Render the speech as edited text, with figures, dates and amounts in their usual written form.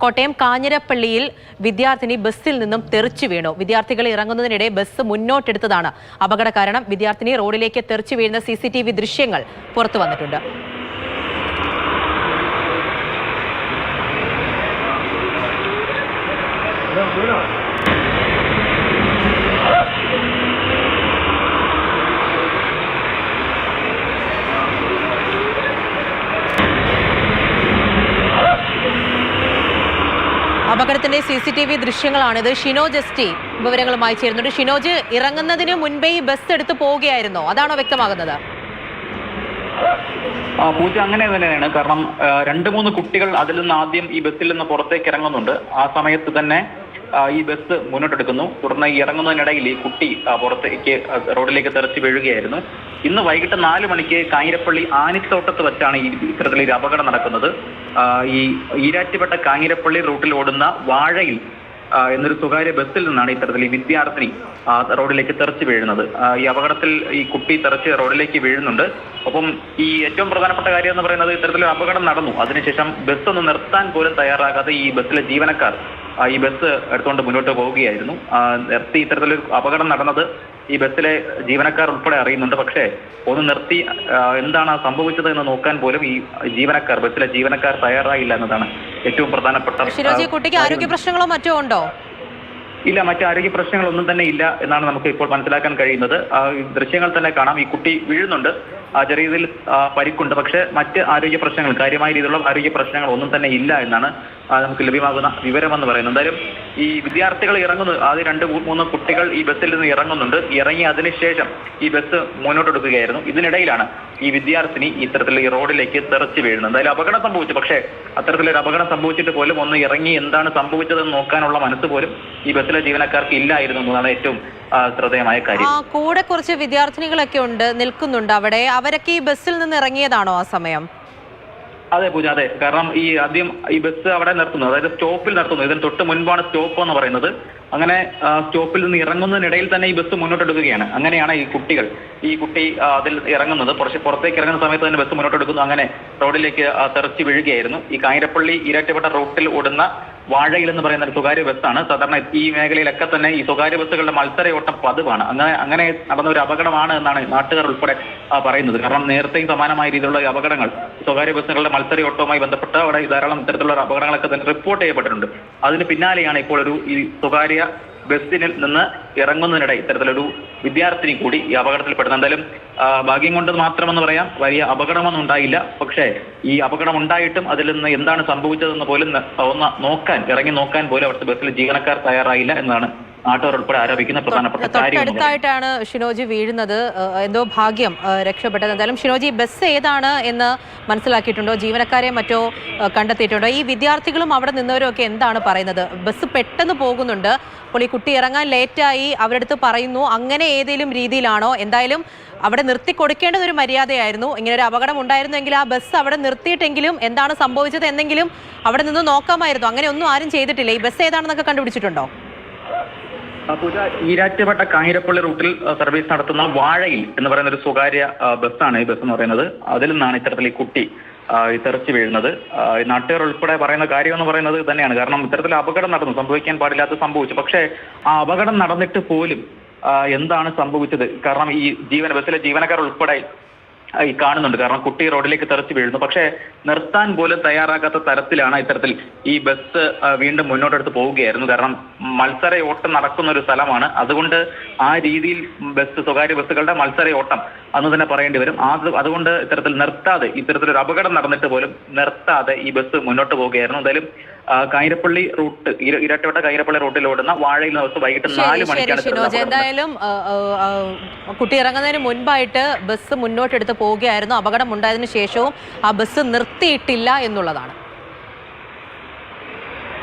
കോട്ടയം കാഞ്ഞിരപ്പള്ളിയിൽ വിദ്യാർത്ഥിനി ബസ്സിൽ നിന്നും തെറിച്ചു വീണു. വിദ്യാർത്ഥികൾ ഇറങ്ങുന്നതിനിടെ ബസ് മുന്നോട്ടെടുത്തതാണ് അപകട കാരണം. വിദ്യാർത്ഥിനി റോഡിലേക്ക് തെറിച്ചു വീഴുന്ന CCTV ദൃശ്യങ്ങൾ പുറത്തു വന്നിട്ടുണ്ട്. അപകടത്തിന്റെ CCTV ദൃശ്യങ്ങളാണിത്. ഷിനോജ് എസ് വിവരങ്ങളുമായി ചേരുന്നുണ്ട്. ഷിനോജ്, ഇറങ്ങുന്നതിന് മുൻപേ ഈ ബസ് എടുത്ത് പോവുകയായിരുന്നോ? അതാണോ വ്യക്തമാകുന്നത്? പൂജ അങ്ങനെ തന്നെയാണ്. കാരണം 2-3 കുട്ടികൾ അതിൽ നിന്ന് ആദ്യം ഈ ബസ്സിൽ നിന്ന് പുറത്തേക്ക് ഇറങ്ങുന്നുണ്ട്. ആ സമയത്ത് തന്നെ ഈ ബസ് മുന്നോട്ടെടുക്കുന്നു. തുടർന്ന് ഈ ഇറങ്ങുന്നതിനിടയിൽ ഈ കുട്ടി പുറത്തേക്ക് റോഡിലേക്ക് തെറിച്ച് വീഴുകയായിരുന്നു. ഇന്ന് വൈകിട്ട് 4 മണിക്ക് കാഞ്ഞിരപ്പള്ളി ആനിത്തോട്ടത്ത് വെച്ചാണ് ഈ ഇത്തരത്തിലൊരു അപകടം നടക്കുന്നത്. ഈ ഈരാറ്റുപേട്ട കാഞ്ഞിരപ്പള്ളി റൂട്ടിൽ ഓടുന്ന വാഴയിൽ എന്നൊരു സ്വകാര്യ ബസ്സിൽ നിന്നാണ് ഇത്തരത്തിൽ ഈ വിദ്യാർത്ഥിനി റോഡിലേക്ക് തെറിച്ച് വീഴുന്നത്. ഈ അപകടത്തിൽ ഈ കുട്ടി തെറിച്ച് റോഡിലേക്ക് വീഴുന്നുണ്ട്. ഒപ്പം ഈ ഏറ്റവും പ്രധാനപ്പെട്ട കാര്യം എന്ന് പറയുന്നത് ഇത്തരത്തിലൊരു അപകടം നടന്നു. അതിനുശേഷം ബസ് ഒന്ന് നിർത്താൻ പോലും തയ്യാറാകാതെ ഈ ബസ്സിലെ ജീവനക്കാർ ഈ ബസ് എടുത്തുകൊണ്ട് മുന്നോട്ട് പോവുകയായിരുന്നു. നിർത്തി ഇത്തരത്തിലൊരു അപകടം നടന്നത് ഈ ബസ്സിലെ ജീവനക്കാർ ഉൾപ്പെടെ അറിയുന്നുണ്ട്. പക്ഷേ ഒന്ന് നിർത്തി എന്താണ് സംഭവിച്ചത് എന്ന് നോക്കാൻ പോലും ഈ ബസ്സിലെ ജീവനക്കാർ തയ്യാറായില്ല എന്നതാണ് ഏറ്റവും പ്രധാനപ്പെട്ട. കുട്ടിക്ക് ആരോഗ്യ പ്രശ്നങ്ങളോ മറ്റോ ഉണ്ടോ? ഇല്ല, മറ്റു ആരോഗ്യ പ്രശ്നങ്ങളൊന്നും തന്നെ ഇല്ല എന്നാണ് നമുക്ക് ഇപ്പോൾ മനസ്സിലാക്കാൻ കഴിയുന്നത്. ദൃശ്യങ്ങൾ തന്നെ കാണാം. ഈ കുട്ടി വീഴുന്നുണ്ട്, ചെറിയ രീതിയിൽ പരിക്കുണ്ട്. പക്ഷേ മറ്റ് ആരോഗ്യ പ്രശ്നങ്ങൾ, കാര്യമായ രീതിയിലുള്ള ആരോഗ്യ പ്രശ്നങ്ങൾ ഒന്നും തന്നെ ഇല്ല എന്നാണ് നമുക്ക് ലഭ്യമാകുന്ന വിവരമെന്ന് പറയുന്നത്. എന്തായാലും ഈ വിദ്യാർത്ഥികൾ ഇറങ്ങുന്നു, ആദ്യം 2-3 കുട്ടികൾ ഈ ബസ്സിൽ നിന്ന് ഇറങ്ങുന്നുണ്ട്. ഇറങ്ങി അതിനുശേഷം ഈ ബസ് മുന്നോട്ടെടുക്കുകയായിരുന്നു. ഇതിനിടയിലാണ് ഈ വിദ്യാർത്ഥിനി ഇത്തരത്തിൽ ഈ റോഡിലേക്ക് തെറിച്ച് വീഴുന്നത്. എന്തായാലും അപകടം സംഭവിച്ചു. പക്ഷേ അത്തരത്തിലൊരു അപകടം സംഭവിച്ചിട്ട് പോലും ഒന്ന് ഇറങ്ങി എന്താണ് സംഭവിച്ചതെന്ന് നോക്കാനുള്ള മനസ്സ് പോലും ഈ ബസ്സിലെ ജീവനക്കാർക്ക് ഇല്ലായിരുന്നു എന്നതാണ് ഏറ്റവും ശ്രദ്ധേയമായ കാര്യം. കൂടെ കുറച്ച് വിദ്യാർത്ഥിനികളൊക്കെ നിൽക്കുന്നുണ്ട് അവിടെ. അവരൊക്കെ ഈ ബസ്സിൽ നിന്ന് ഇറങ്ങിയതാണോ ആ സമയം? അതെ പൂജ, അതെ. കാരണം ഈ ആദ്യം ഈ ബസ് അവിടെ നിർത്തുന്നു, അതായത് സ്റ്റോപ്പിൽ നിർത്തുന്നു. ഇതിന് തൊട്ട് മുൻപാണ് സ്റ്റോപ്പ് എന്ന് പറയുന്നത്. അങ്ങനെ സ്റ്റോപ്പിൽ നിന്ന് ഇറങ്ങുന്നതിനിടയിൽ തന്നെ ഈ ബസ് മുന്നോട്ടെടുക്കുകയാണ്. അങ്ങനെയാണ് ഈ കുട്ടി അതിൽ ഇറങ്ങുന്നത്. പുറത്തേക്ക് ഇറങ്ങുന്ന സമയത്ത് തന്നെ ബസ് മുന്നോട്ടെടുക്കുന്നു. അങ്ങനെ റോഡിലേക്ക് തെറിച്ച് വീഴുകയായിരുന്നു. ഈ കാഞ്ഞിരപ്പള്ളി ഈരാറ്റുപേട്ട റൂട്ടിൽ ഓടുന്ന വാഴയിൽ എന്ന് പറയുന്ന ഒരു സ്വകാര്യ ബസ്സാണ്. സാധാരണ ഈ മേഖലയിലൊക്കെ തന്നെ ഈ സ്വകാര്യ ബസ്സുകളുടെ മത്സരയോട്ടം പതിവാണ്. അങ്ങനെ നടന്ന ഒരു അപകടമാണ് എന്നാണ് നാട്ടുകാർ ഉൾപ്പെടെ പറയുന്നത്. കാരണം നേരത്തെയും സമാനമായ രീതിയിലുള്ള അപകടങ്ങൾ സ്വകാര്യ ബസ്സുകളുടെ മത്സരയോട്ടവുമായി ബന്ധപ്പെട്ട് അവിടെ ധാരാളം ഇത്തരത്തിലുള്ള അപകടങ്ങളൊക്കെ തന്നെ റിപ്പോർട്ട് ചെയ്യപ്പെട്ടിട്ടുണ്ട്. അതിന് പിന്നാലെയാണ് ഇപ്പോൾ ഈ സ്വകാര്യ ബസ്സിൽ നിന്ന് ഇറങ്ങുന്നതിനിടെ ഇത്തരത്തിലൊരു വിദ്യാർത്ഥിനി കൂടി ഈ അപകടത്തിൽപ്പെടുന്നത്. എന്തായാലും ഭാഗ്യം കൊണ്ട് മാത്രമെന്ന് പറയാം, വലിയ അപകടമൊന്നും ഉണ്ടായില്ല. പക്ഷേ ഈ അപകടം ഉണ്ടായിട്ടും അതിൽ നിന്ന് എന്താണ് സംഭവിച്ചതെന്ന് പോലും ഇറങ്ങി നോക്കാൻ പോലും അവിടുത്തെ ബസ്സിലെ ജീവനക്കാർ തയ്യാറായില്ല എന്നാണ് നാട്ടുകാർ ഉൾപ്പെടെ ആരോപിക്കുന്ന പ്രധാനപ്പെട്ട കാര്യം. അടുത്തായിട്ടാണ് ഷിനോജി വീഴുന്നത്. എന്തോ ഭാഗ്യം രക്ഷപ്പെട്ടത്. എന്തായാലും ഷിനോജി, ബസ് ഏതാണ് എന്ന് മനസ്സിലാക്കിയിട്ടുണ്ടോ? ജീവനക്കാരെ മറ്റോ കണ്ടെത്തിയിട്ടുണ്ടോ? ഈ വിദ്യാർത്ഥികളും അവിടെ നിന്നവരും ഒക്കെ എന്താണ് പറയുന്നത്? ബസ് പെട്ടെന്ന് പോകുന്നുണ്ട്, അപ്പോൾ ഈ കുട്ടി ഇറങ്ങാൻ ലേറ്റായി അവരടുത്ത് പറയുന്നു. അങ്ങനെ ഏതെങ്കിലും രീതിയിലാണോ? എന്തായാലും അവിടെ നിർത്തി കൊടുക്കേണ്ടത് ഒരു മര്യാദയായിരുന്നു. ഇങ്ങനെ ഒരു അപകടം ഉണ്ടായിരുന്നെങ്കിൽ ആ ബസ് അവിടെ നിർത്തിയിട്ടെങ്കിലും എന്താണ് സംഭവിച്ചത് എന്നെങ്കിലും അവിടെ നിന്ന് നോക്കാമായിരുന്നു. അങ്ങനെ ഒന്നും ആരും ചെയ്തിട്ടില്ല. ഈ ബസ് ഏതാണെന്നൊക്കെ കണ്ടുപിടിച്ചിട്ടുണ്ടോ? പൂജ, ഈരാറ്റുപേട്ട കാഞ്ഞിരപ്പള്ളി റൂട്ടിൽ സർവീസ് നടത്തുന്ന വാഴയിൽ എന്ന് പറയുന്ന ഒരു സ്വകാര്യ ബസ്സാണ് ഈ ബസ് എന്ന് പറയുന്നത്. അതിൽ നിന്നാണ് ഇത്തരത്തിൽ ഈ കുട്ടി തെറിച്ച് വീഴുന്നത്. നാട്ടുകാർ ഉൾപ്പെടെ പറയുന്ന കാര്യം എന്ന് പറയുന്നത് തന്നെയാണ്. കാരണം ഇത്തരത്തിൽ അപകടം നടന്നു, സംഭവിക്കാൻ പാടില്ലാത്ത സംഭവിച്ചു. പക്ഷേ ആ അപകടം നടന്നിട്ട് പോലും എന്താണ് സംഭവിച്ചത്? കാരണം ഈ ബസ്സിലെ ജീവനക്കാർ ഉൾപ്പെടെ ഈ കാണുന്നുണ്ട്. കാരണം കുട്ടി റോഡിലേക്ക് തെറിച്ച് വീഴുന്നു. പക്ഷേ നിർത്താൻ പോലും തയ്യാറാകാത്ത തരത്തിലാണ് ഇത്തരത്തിൽ ഈ ബസ് വീണ്ടും മുന്നോട്ടെടുത്ത് പോവുകയായിരുന്നു. കാരണം മത്സരയോട്ടം നടക്കുന്ന ഒരു സ്ഥലമാണ്. അതുകൊണ്ട് ആ രീതിയിൽ സ്വകാര്യ ബസ്സുകളുടെ മത്സരയോട്ടം അന്ന് തന്നെ പറയേണ്ടി വരും. അതുകൊണ്ട് ഇത്തരത്തിലൊരു അപകടം നടന്നിട്ട് പോലും നിർത്താതെ ഈ ബസ് മുന്നോട്ട് പോവുകയായിരുന്നു. എന്തായാലും കാഞ്ഞിരപ്പള്ളി റൂട്ട്, ഈരാറ്റുപേട്ട കാഞ്ഞിരപ്പള്ളി റൂട്ടിൽ ഓടുന്ന വാഴയിൽ ബസ് വൈകിട്ട് 4 മണിക്കാണ്. എന്തായാലും കുട്ടി ഇറങ്ങുന്നതിന് മുൻപായിട്ട് ബസ് മുന്നോട്ടെടുത്ത് പോവുകയായിരുന്നു. അപകടം ഉണ്ടായതിനു ശേഷവും ആ ബസ് നിർത്തിയിട്ടില്ല എന്നുള്ളതാണ്.